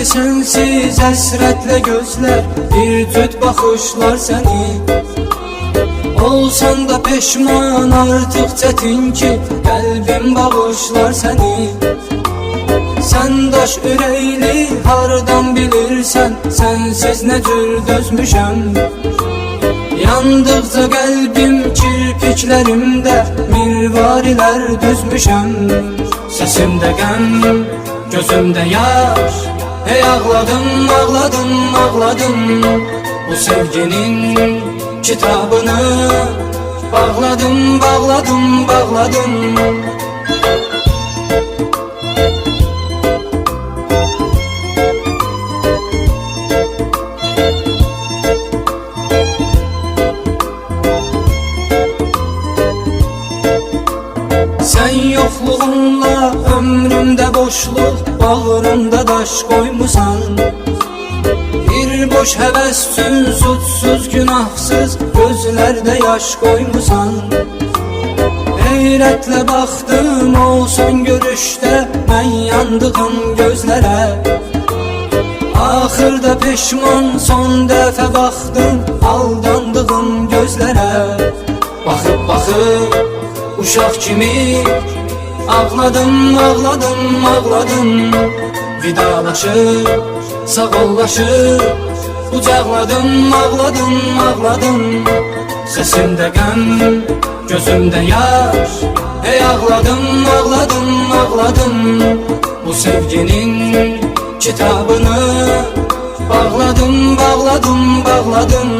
sensiz həsrətlə gözlər, bir tüt baxışlar səni. Olsan da peşman artıq çətin ki, qəlbim bağışlar səni. Sən daş ürəkli hardan bilirsən, sənsiz nə cür dözmüşəm. Yandıqca qəlbim kirpiklərimdə mirvarilər düzmüşəm. Səsimdə qəm, gözümdə yaş, hey ağladım, ağladım, ağladım. Bu sevginin kitabını bağladım, bağladım, bağladım. Sən yoxluğunla ömrümdə boşluq, bağrımda daş qoymusan. Bir boş həvəs üçün suçsuz, günahsız gözlərdə yaş qoymusan. Heyrətlə baxdım o son görüşdə mən yandığım gözlərə. Axırda peşman son dəfə baxdım aldandığım gözlərə. Baxıb baxıb uşaq kimi ağladım, ağladım, ağladım. Vidalaşıb, sağollaşıb qucaqladım, ağladım, ağladım. Səsimdə qəm, gözümdə yaş, hey ağladım, ağladım, ağladım. Bu sevginin kitabını bağladım, bağladım, bağladım.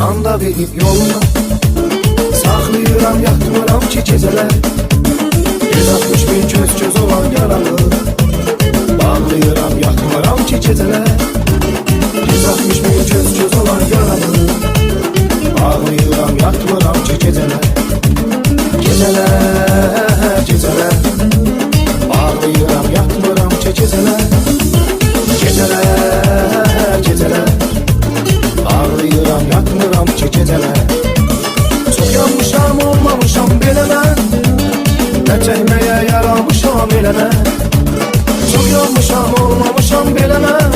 anda verib yoluna. Saxlayıram, yatmıram ki gecələr 160 bin göz olan yaralı. Bağlayıram, yatmıram ki gecələr 160 bin göz olan yaralı. Bağlayıram, yatmıram ki gecələr Gecələr, gecələr Bağlayıram, yatmıram ki gecələr Gecələr, gecələr Bağlayıram, yatmıram ki gecələr. Çox yanmışam, olmamışam belə mən, nə çəkməyə yaramışam elə mən. Çox yanmışam, olmamışam belə mən,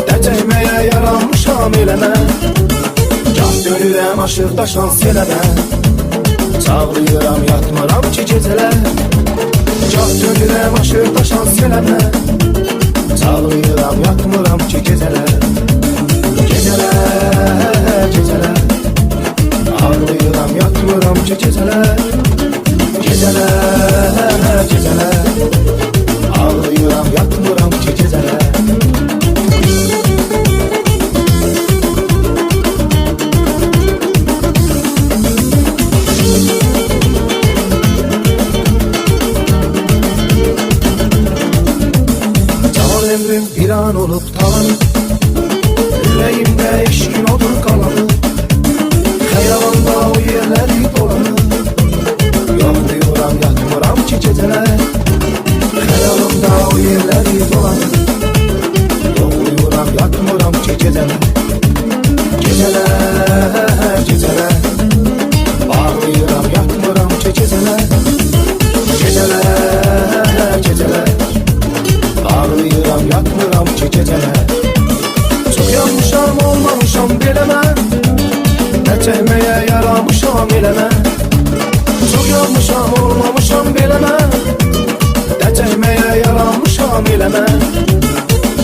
nə çəkməyə yaramışam elə mən. Gah dönürəm aşıqda şans elə mən, çağlayıram, yatmıram ki gecələr. Gah dönürəm aşıqda şans elə mən, çağlayıram, yatmıram ki gecələr. Gecələr, gecələr Ağlayıram, yatmıram ki gecələr. Gecələr, gecələr Ağlayıram, yatmıram ki gecələr. Cavan ömrüm bir an olup talanı, yüreğimdə eşkin odur qalanı. Xəyalımda o yerləri dolanı, yoxlayıram, yatmıram ki gecələr. Xəyalımda o yerləri dolanı, yoxlayıram, yatmıram ki gecələr. Gecələr, gecələr Bağlayıram, yatmıram ki gecələr. Gecələr, gecələr Bağlayıram, yatmıram ki gecələr. Çox yanmışam, olmamışam belə mən, nə çəkməyə yaramışam elə mən. Çox yanmışam, olmamışam belə mən, nə çəkməyə yaramışam elə mən.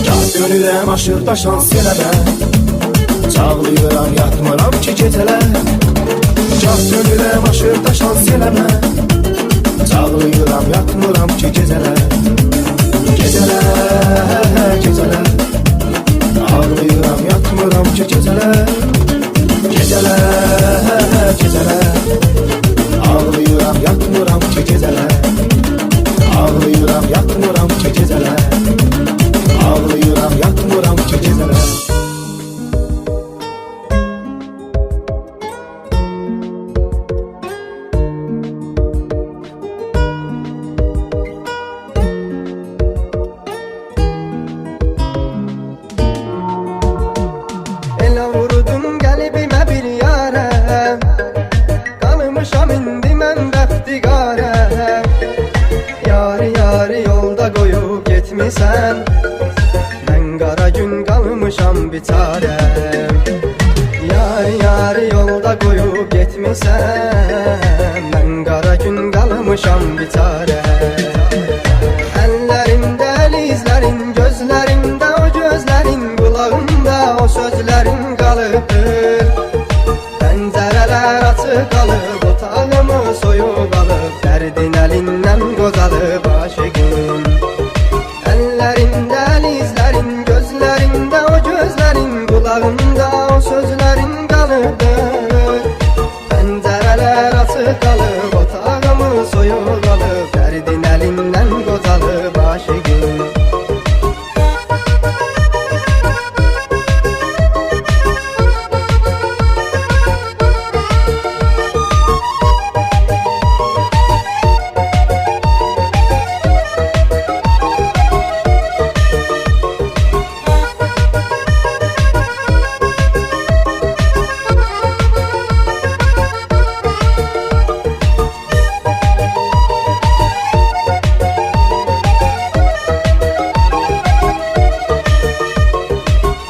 Gah dönürəm aşıqda şans elə mən, çağlayıram, yatmıram ki gecələr. Gah dönürəm aşıqda şans elə mən, çağlayıram, yatmıram ki gecələr. Gecələr, gecələr Ağlayıram, yatmıram ki gecələr. Gecələr, gecələr Ağlayıram, yatmıram ki gecələr. Ağlayıram, yatmıram ki gecələr. Ağlayıram, yatmıram ki gecələr. Elə vurdum qəlbimə bir yarə, qalmışam indi mən bəxtiqarə. Yarı yarı yolda qoyub getmisən, mən qara gün qalmışam biçarə. Yarı yarı yolda qoyub getmisən, mən qara gün qalmışam biçarə. Əllərimdə əl izlərin, gözlərimdə o gözlərin, qulağımda o sözlərin qalıbdır. Pəncərələr açıq qalıb, otağımı soyub alıb, dərdin əlindən qocalıb aşıqım. Əllərimdə əl izlərin, gözlərimdə o gözlərin, qulağımda o sözlərin qalıbdır. Pəncərələr açıq qalıb, otağımı soyub alıb, dərdin əlindən qocalıb aşıqım.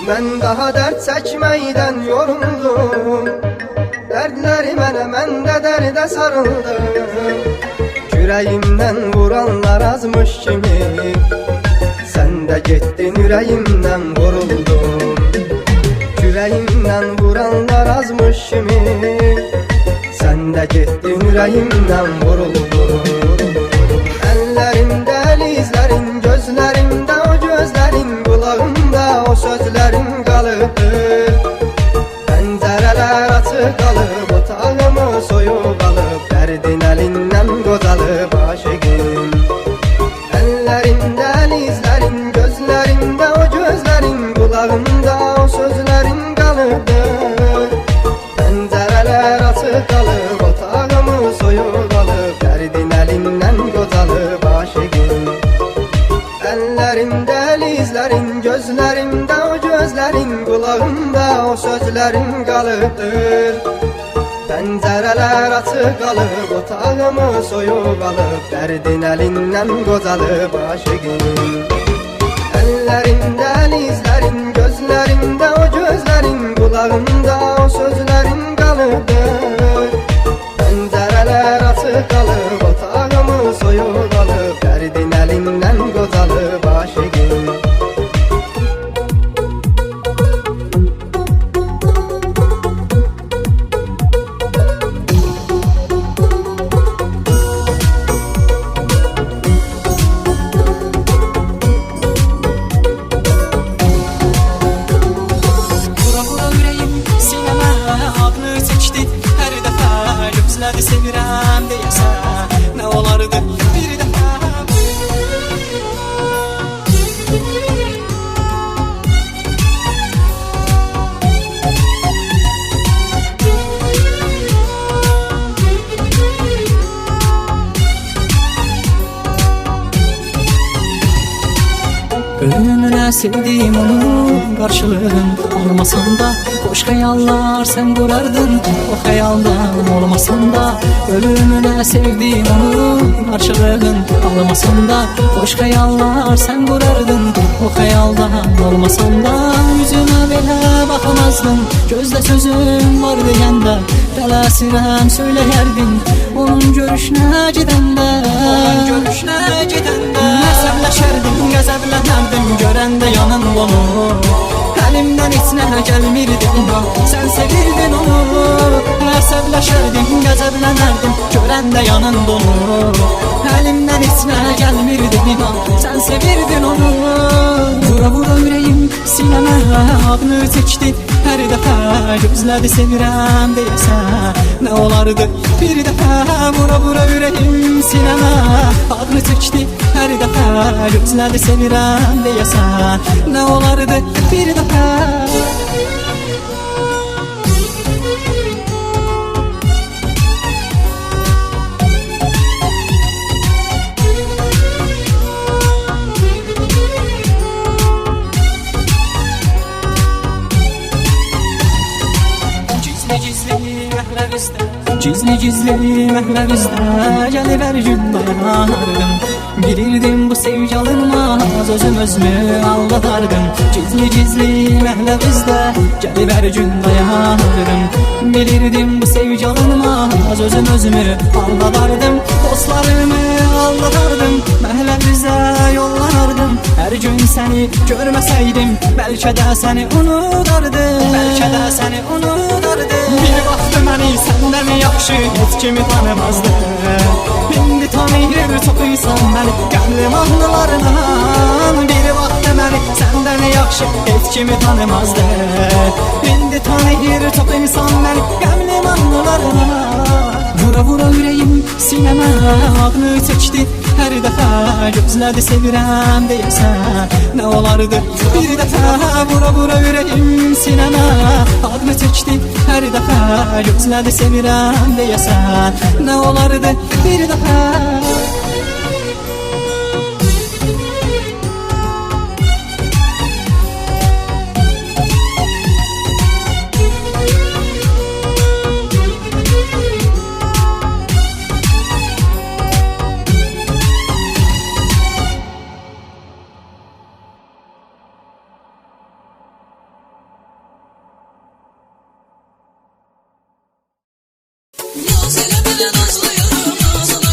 Mən daha dərd çəkməkdən yoruldum, dərdləri mənə, mən də dərdə sarıldım. Ürəyimdən vuranlar azmış kimi, sən də getdin ürəyimdən vuruldum. Ürəyimdən vuranlar azmış kimi, sən də getdin ürəyimdən vuruldum. Əllərimdə əl izlərin, gözlərimdə o gözlərin, qulağımda o sözlərin qalıbdır. Pəncərələr qocalıb aşıqım. Əllərində əlizlərin, gözlərimdə o gözlərin, qulağımda o sözlərin qalıbdır. Pəncərələr açıq qalıb, otağımız soyuq qalıb, dərdin əlindən qocalıb aşıqım. Əllərimdə əlizlərin, gözlərimdə o gözlərin, qulağımda o sözlərin qalıbdır. Pəncərələr açıq qalıb, otağımız soyuq qalıb, dərdin əlindən qocalıb aşıqım. Əllərimdə əlizlərin, gözlərimdə o gözlərin, qulağımda o sözlərin qalıbdır. Pəncərələr açıq qalıb, otağımız soyuq qalıb, dərdin əlindən qocalıb aşıqım. Sevirəm deyəsən, nə olardı bir dəfə. Ölümünə sevdim onu, qarşılığın olmasan da, xoş xəyallar sən qurardın, o xəyaldan olmasan da. Ölümünə sevdim onu, qarşılığın olmasan da, xoş xəyallar sən qurardın, o xəyaldan olmasan da. Yüzünə belə baxamazdım, gözdə sözüm var deyəndə, tələsirəm söyləyərdim onun görüşünə gedəndə. Onun görüşünə gedəndə əsəbləşərdim, qəzəblənərdim görəndə yanında onu. Əlimdən heç nə gəlmirdi inan, sən sevirdin onu. Əsəbləşərdim, qəzəblənərdim görəndə yanında onu. Əlimdən heç nə gəlmirdi inan, sən sevirdin onu. Vura vura ürəyim sinəmə ağını çəkdi hər dəfə, gözlədi sevirəm deyəsən, nə olardı bir dəfə. Vura vura ürəyim sinəmə ağını çəkdi hər dəfə, gözlədi sevirəm deyəsən, nə olardı bir dəfə. Gizli gizli məhləvizdə gəlivər gün dayanardım. Bilirdim bu sevgi alınmaz, özüm özümü aldadardım. Gizli gizli məhləvizdə gəlivər gün dayanardım. Bilirdim bu sevgi alınmaz, özüm özümü aldadardım. Dostlarımı aldadardım, məhləvizə yollanardım. Hər gün səni görməsəydim, bəlkə də səni unudardım. Bəlkə də səni unudardım. Bir vaxtı məni səndən yaxşı heç kimi tanımazdı. İndi tanıyır çox insan məni qəmli mahnılarından. Bir vaxtı məni səndən yaxşı heç kimi tanımazdı. İndi tanıyır çox insan məni qəmli mahnılarından. Vura vura ürəyim sinəmə ağını çəkdi hər dəfə, gözlədi sevirəm deyəsən, nə olardı bir dəfə. Vura vura ürəyim sinəmə ağını çəkdi hər dəfə, gözlədi sevirəm deyəsən, nə olardı bir dəfə. Naz elemeden azlayalım, ağzına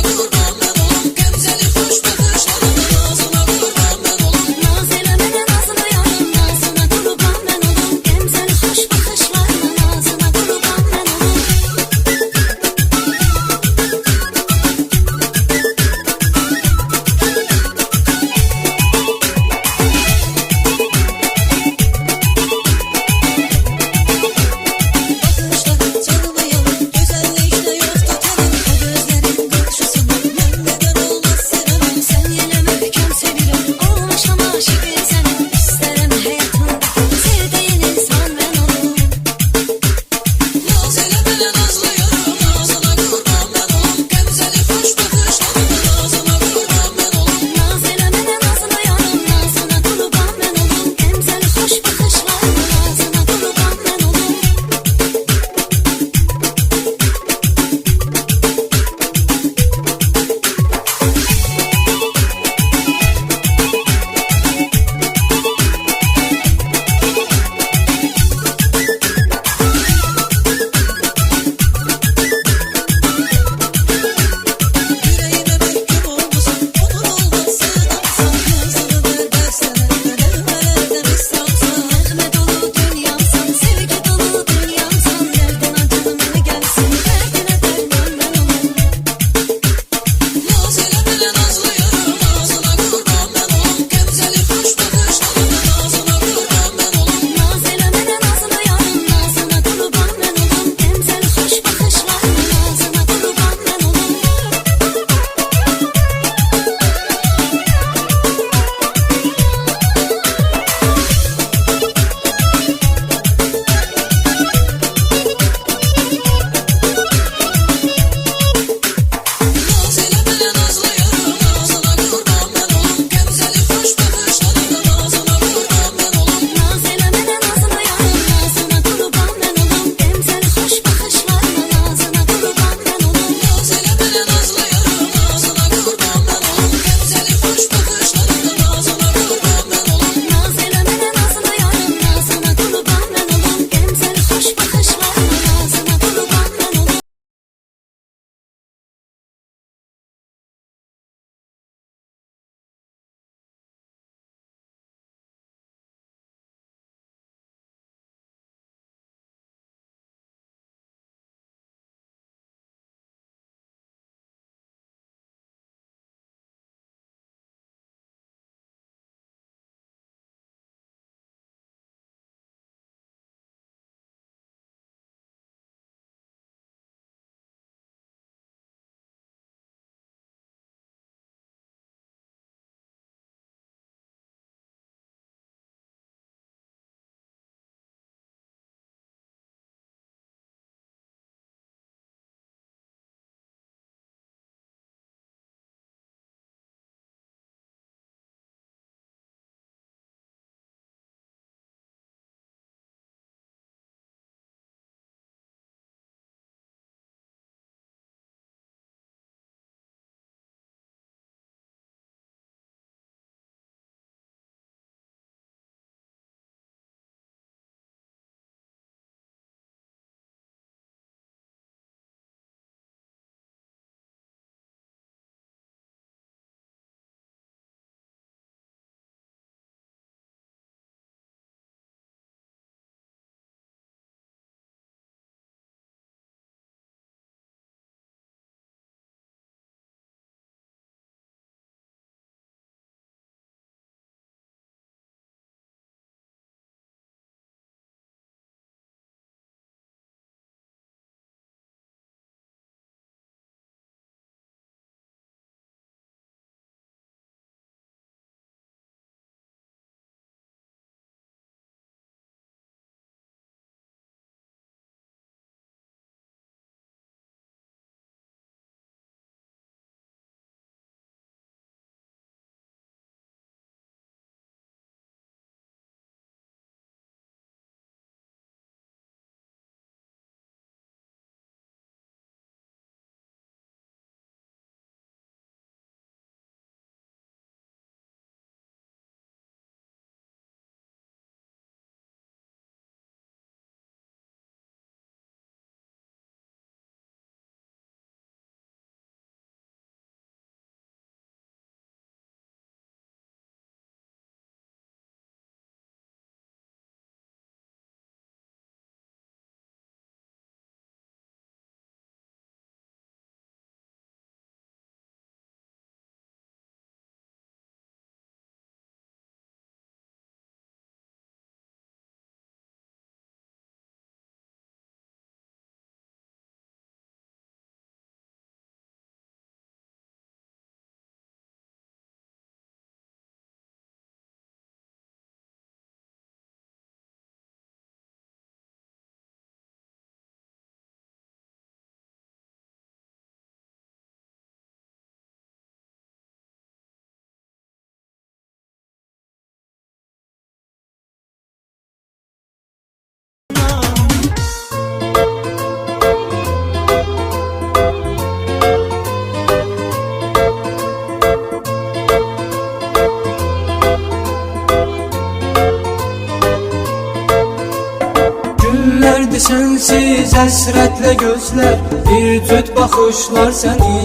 Sənsiz əsrətlə gözlər, bir tüt baxışlar səni.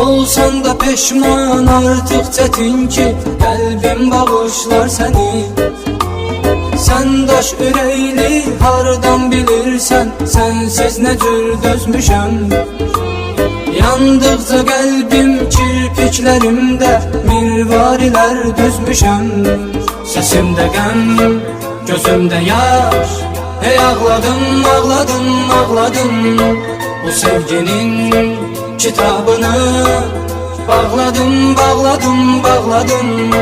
Olsan da peşman, artıq çətin ki, qəlbim bağışlar səni. Sən daş ürəkli, hardan bilirsən, sənsiz nə cür dözmüşəm. Yandıqca qəlbim kirpiklərimdə mirvarilər düzmüşəm. Səsimdə qəm, gözümdə yaş, hey ağladım, ağladım, ağladım. Bu sevginin kitabını bağladım, bağladım, bağladım.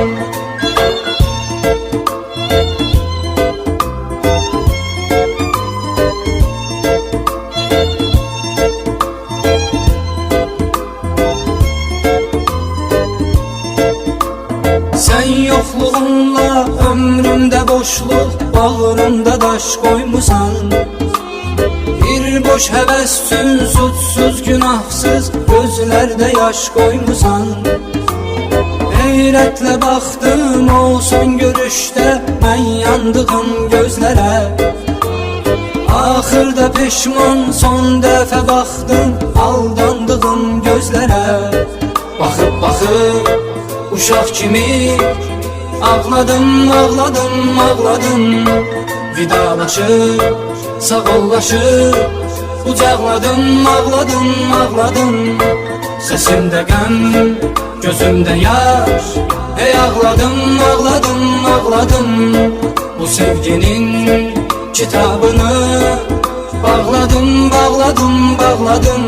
Sən yoxluğunla ömrümdə boşluq, bağrımda daş qoymusan. Bir boş həvəs üçün suçsuz, günahsız gözlərdə yaş qoymusan. Heyrətlə baxdım o son görüşdə mən yandığım gözlərə. Axırda peşman son dəfə baxdım aldandığım gözlərə. Baxıb baxıb uşaq kimi ağladım, ağladım, ağladım. Vidalaşıb, sağollaşıb qucaqladım, ağladım, ağladım. Səsimdə qəm, gözümdə yaş, hey ağladım, ağladım, ağladım. Bu sevginin kitabını bağladım, bağladım, bağladım.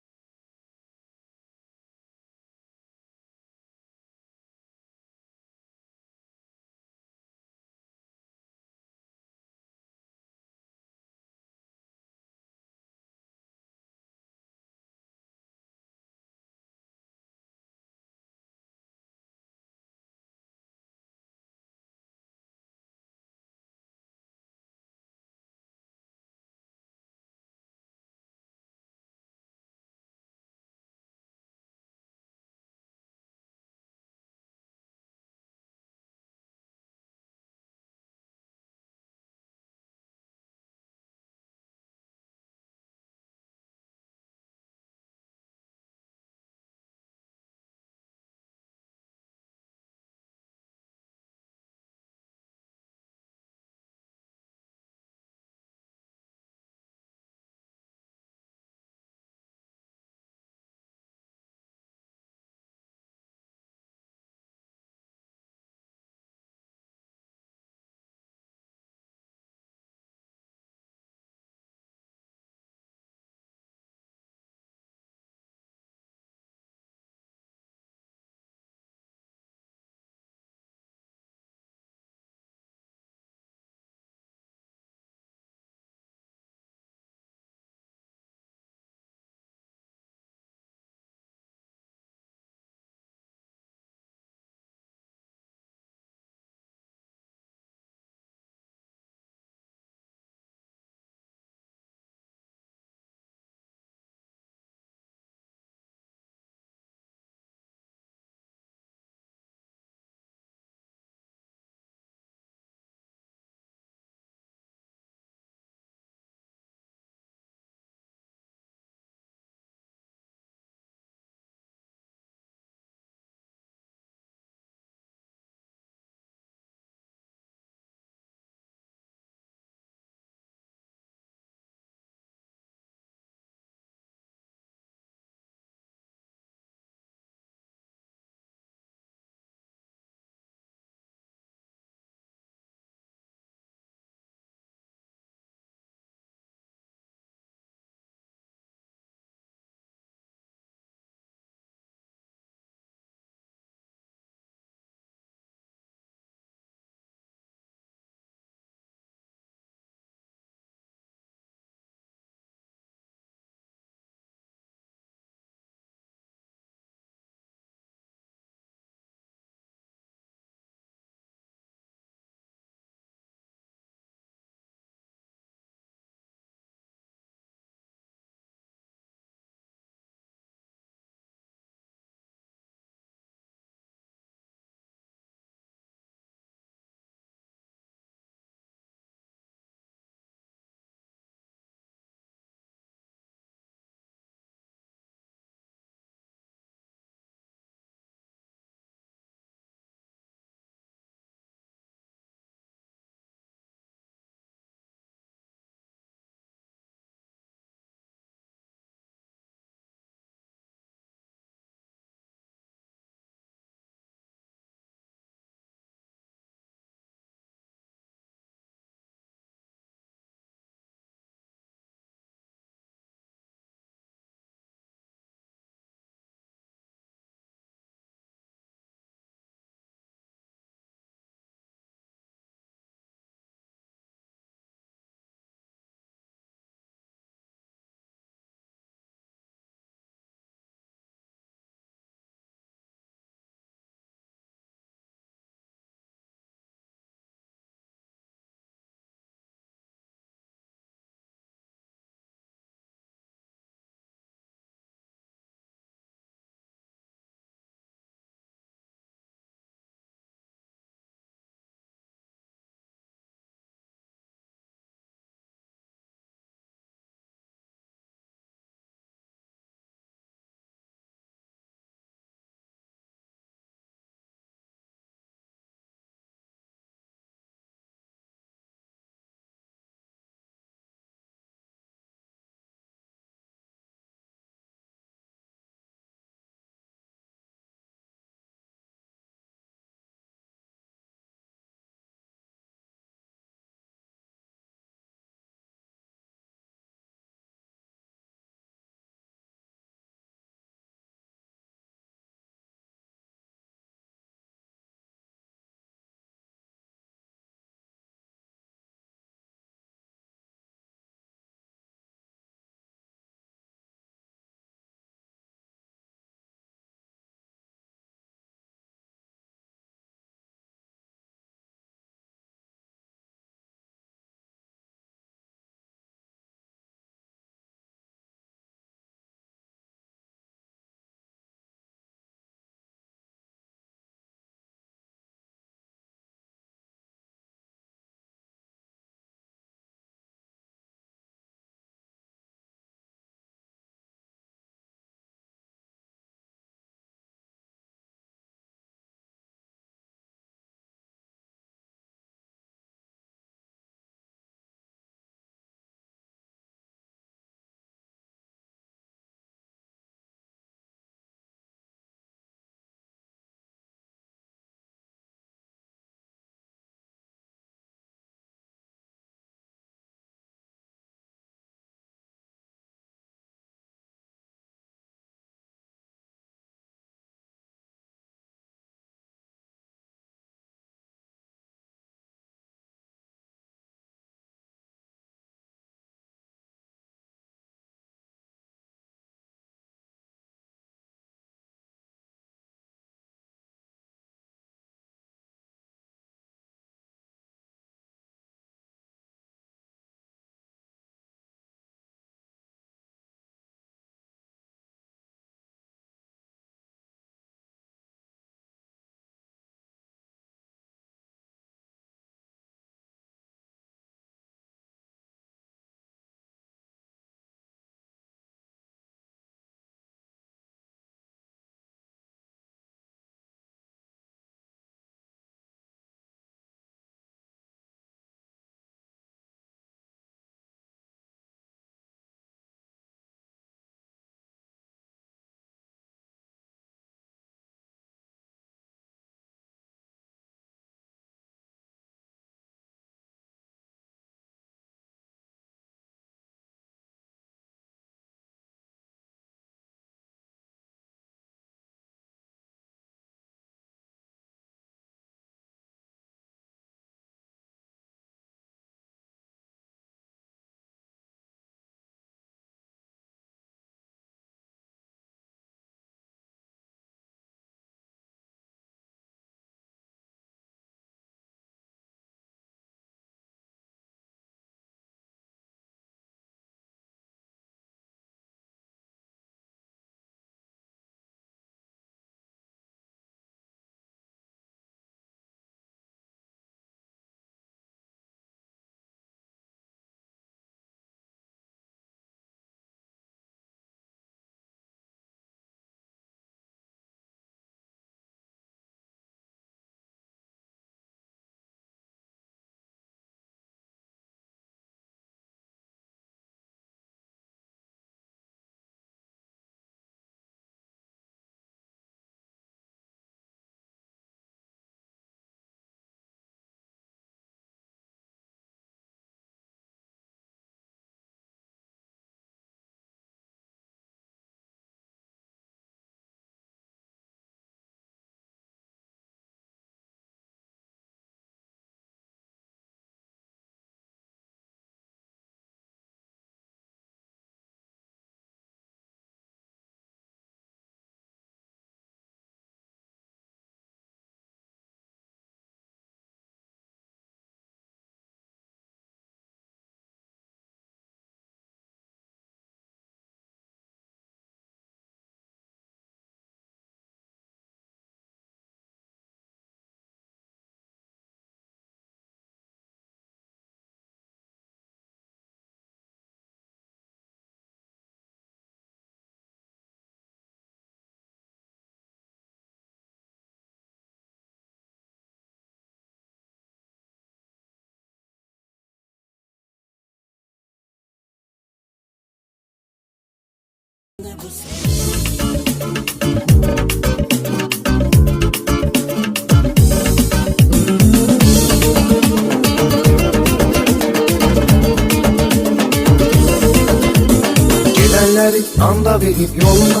Gelenleri anda verip yoluna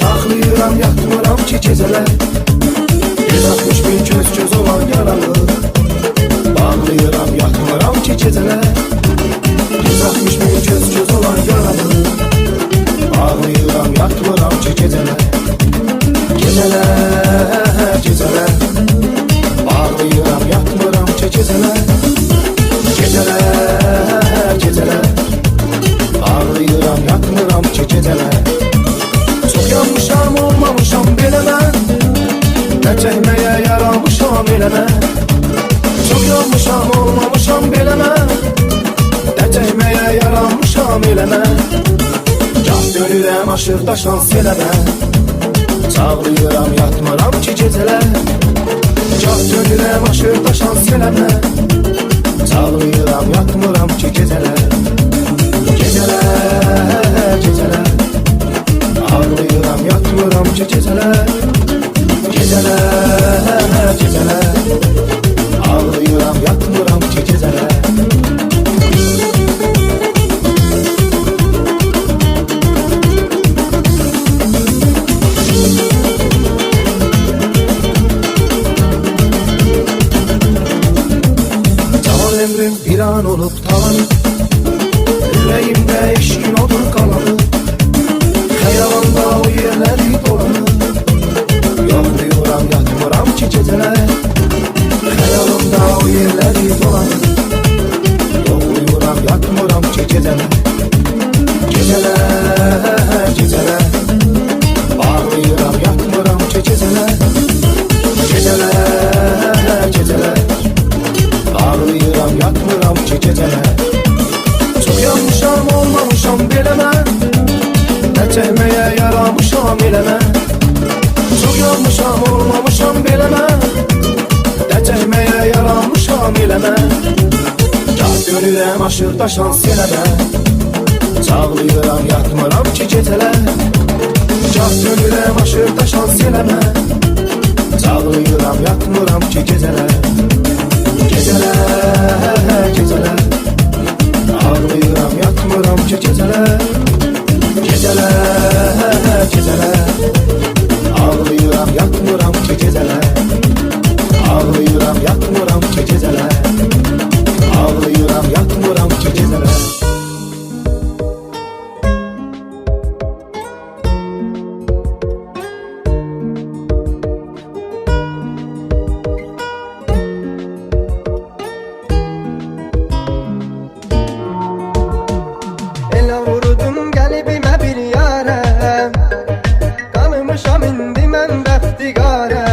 saklayıram, yatmıram ki geceler. 160 bin göz olan yaralı bağlayıram, yatmıram ki geceler. 160 bin göz olan yaralı bağlayıram, yatmıram ki geceler. Geceler, geceler bağlayıram, yatmıram ki geceler. Geceler, geceler ağlayıram, yatmıram ki geceler. Çok yanmışam, olmamışam belə mən, nə çəkməyə yaramışam elə mən. Çok yanmışam, olmamışam belə mən, nə çəkməyə yaramışam elə mən. Gah dönürəm aşıqda şans elə mən, çağlayıram, yatmıram ki gecelər. Gah dönürəm aşıqda şans elə mən, çağlayıram, yatmıram ki gecelər. Geceler, geceler ağlayıram, yatmıram ki geceler. Geceler, geceler ağlayıram, yatmıram ki geceler. Cavan ömrüm bir an olup talanı, yüreğimde eşkin odur kalalı. Xəyalımda o yerleri dolanır, yoxlayıram, yatmıram ki geceler. Xəyalımda o yerleri dolanır, yoxlayıram, yatmıram ki geceler. Geceler, geceler ağlayıram, yatmıram ki geceler. Geceler, geceler ağlayıram, yatmıram ki geceler. Çok yanmışam, olmamışam belə mən, nə çəkməyə yaramışam elə mən. Çok yanmışam, olmamışam belə mən, nə çəkməyə yaramışam elə mən. Gah dönürəm aşıqda şans elə mən, çağlayıram, yatmıram ki gecelər. Gah dönürəm aşıqda şans elə mən, çağlayıram, yatmıram ki gecelər. Geceler, geceler ağlayıram, yatmıram ki geceler. Geceler, geceler ağlayıram, yatmıram ki geceler. Ağlayıram, yatmıram ki geceler. Ağlayıram, yatmıram ki geceler. Elə vurdum qəlbimə bir yarə, qanımışam indi mən bəxtiqarə.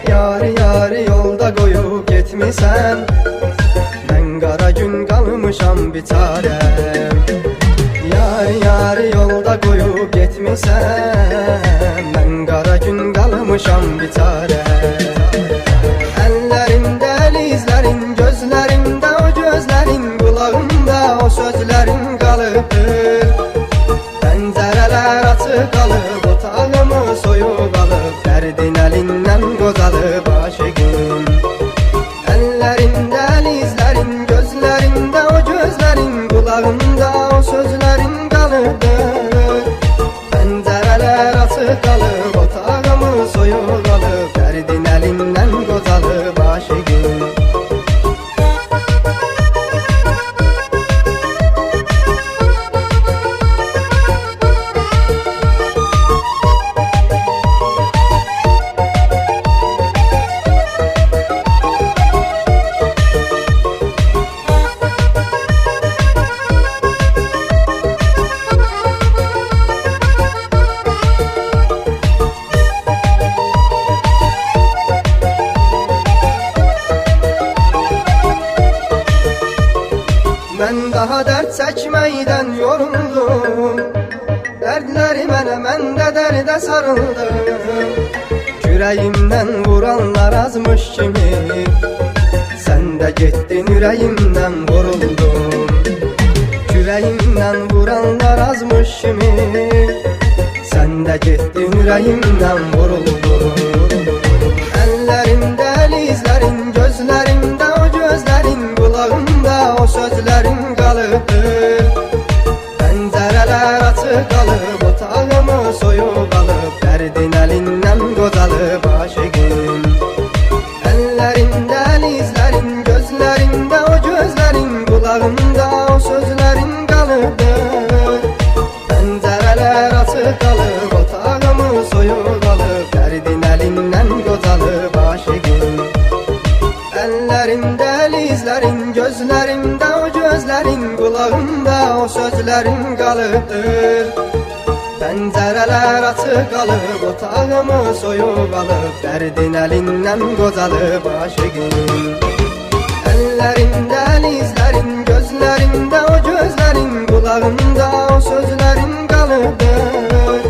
Yarı yarı yolda qoyub getmisən, mən qara gün qalmışam biçarə. Yarı yarı yolda qoyub getmisən, mən qara gün qalmışam biçarə. Əllərində əl izlərin, gözlərində o gözlərin, qulağımda o sözlərin qalıbdır. Pəncərələr açıq qalıb, otağımı soyub alıb, dərdin əlindən qocalıb aşıqım. Əllərində əl izlərin, gözlərində o gözlərin, qulağımda o sözlərin qalıbdır. Pəncərələr açıq qalıb, otağımı soyub alıb, dərdin əlindən qocalıb aşıqım. Mən daha dərd çəkməkdən yoruldum, dərdləri mənə, mən də dərdə sarıldım. Ürəyimdən vuranlar azmış kimi, sən də getdin ürəyimdən vuruldum. Ürəyimdən ürəyimdən vuranlar azmış kimi Sən də getdin ürəyimdən vuruldun Əllərimdə əlizlərin, gözlərimdə o gözlərin Qulağımda o sözlərin qalıbdır Pəncərələr açıq qalıb, otağımı soyuq qalıb Dərdin əlindən qocalıb aşıqım Əllərimdə əlizlərin, gözlərimdə o gözlərin Qulağımda o sözlərin qalıbdır Pəncərələr açıq qalıb, otağımı soyuq qalıb Dərdin əlindən qocalıb aşıqım Əllərimdə əlizlərin, gözlərimdə o gözlərin Qulağımda o sözlərin qalıbdır Pəncərələr açıq qalıb, otağımı soyuq qalıb Dərdin əlindən qocalıb aşıqım Əllərimdə əlizlərin, gözlərimdə o gözlərin Qulağımda o sözlərin qalıbdır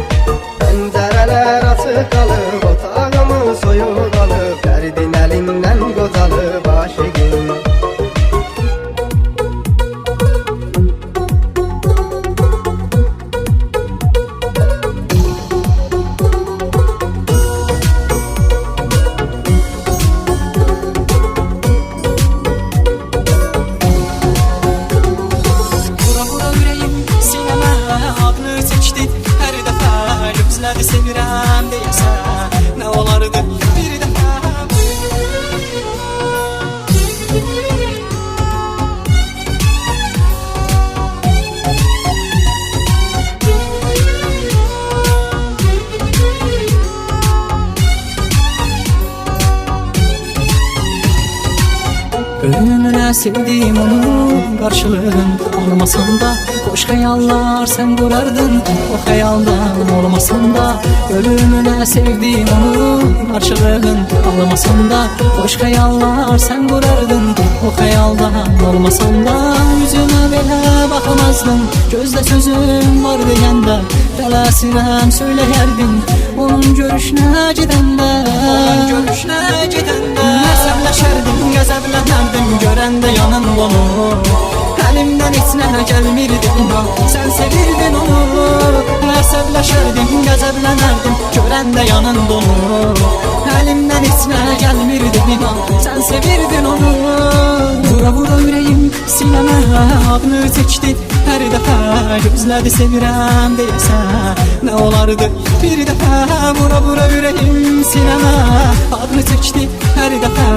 Pəncərələr açıq qalıb, otağımı soyuq qalıb Dərdin əlindən qocalıb aşıqım Gözlədi sevirəm deyəsən Nə olardı bir dəfə Ölümünə sevdim onu qarşılığın olmasan da Xoş xəyallar sən qurardın o xəyaldan olmasan da Ölümünə sevdim onu qarşılığın olmasan da Xoş xəyallar sən qurardın o xəyaldan olmasan da Yüzümə belə baxamazdım gözdə sözüm var deyəndə Tələsirəm söyləyərdim onun görüşünə gedəndə Əsəbləşərdim, qəzəblənərdim görəndə yanında onu Əlimdən heç nə gəlmirdi inan, sən sevirdin onu Əsəbləşərdim, qəzəblənərdim görəndə yanında onu Əlimdən heç nə gəlmirdi inan, sən sevirdin onu Vura ürəyim sinəmə adını çəkdi hər dəfə Gözlədi sevirəm deyəsən nə olardı bir dəfə Vura ürəyim sinəmə adını çəkdi hər dəfə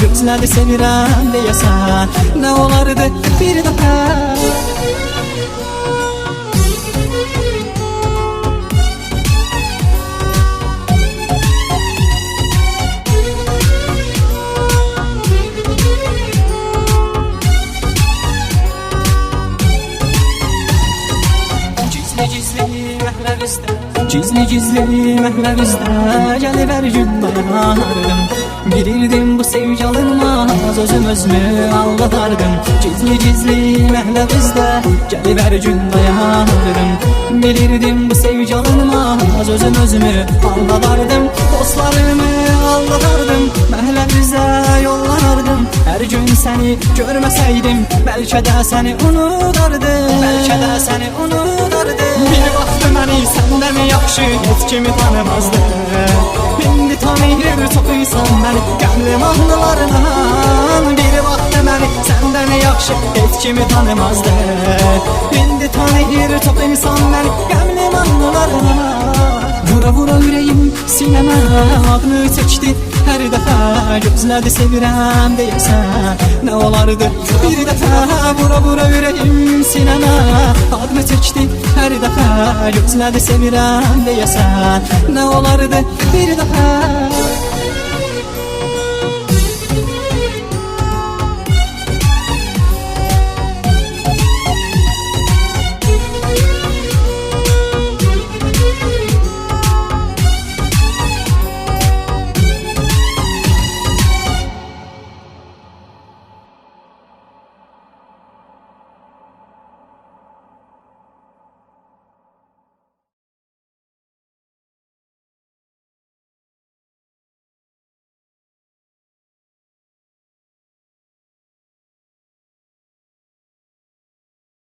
Gözlədi sevirəm deyəsən nə olardı bir dəfə Gizli məhləvizdə gəlivər gün dayanardım Bilirdim bu sevgi alınmaz, özüm özümü aldadardım Gizli məhləvizdə gəlivər gün dayanardım Bilirdim bu sevgi alınmaz, özüm özümü aldadardım Dostlarımı aldadardım, məhləvizə yollanardım Hər gün səni görməsəydim, bəlkə də səni unudardım Bir vaxtı məni səndən yaxşı heç kimi tanımazdı İndi tanıyır çox insan məni qəmli mahnılarından Bir vaxtı məni səndən yaxşı heç kimi tanımazdı İndi tanıyır çox insan məni qəmli mahnılarından Vura ürəyim sinəmə adını çəkdi hər dəfə Gözlədi sevirəm deyəsən nə olardı bir dəfə Vura ürəyim sinəmə adını çəkdi hər dəfə Gözlədi sevirəm deyəsən nə olardı bir dəfə